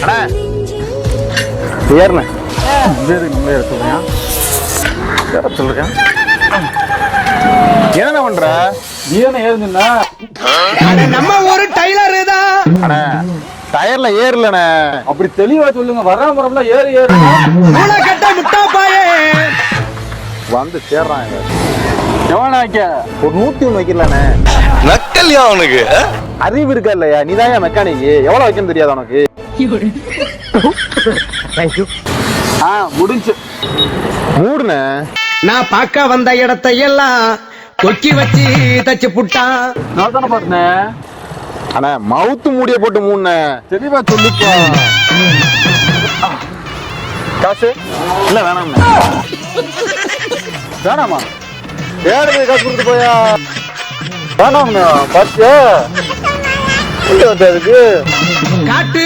அண்ணா ஏறுண்ணே சொல்றேன் என்ன பண்ற நீ என்ன ஏறுனா நம்ம ஒரு டைலர் தான். அண்ணா டயர்ல ஏறலண்ணே. அப்படி தெளிவா சொல்லுங்க. வராம ஏறு ஏறு கட்ட முட்டா பாயே வந்து சேர்றான். எவனாக்க ஒரு 101 வைக்கலண்ணே. நக்கல்யா அவனுக்கு அறிவு இருக்கா இல்லையா? நீதான் மெக்கானிக், எவ்வளவு வைக்கணும் தெரியாது உனக்கு? தேங்க்யூ. முடிஞ்சு மூடுண்ணே. நான் பார்க்க வந்த இடத்தை எல்லாம் கொக்கி வச்சு தச்சு புட்டான். நான் தானே பார்த்தேன். அண்ணா மவுத்து மூடிய போட்டு மூணு தெளிவா சொல்லுப்பா. காசு இல்ல வேணாம். வேணாமா? ஏழு காசு கொடுத்து போயா. வேணாம்ண்ணா. பார்த்தியா அதுக்கு காட்டு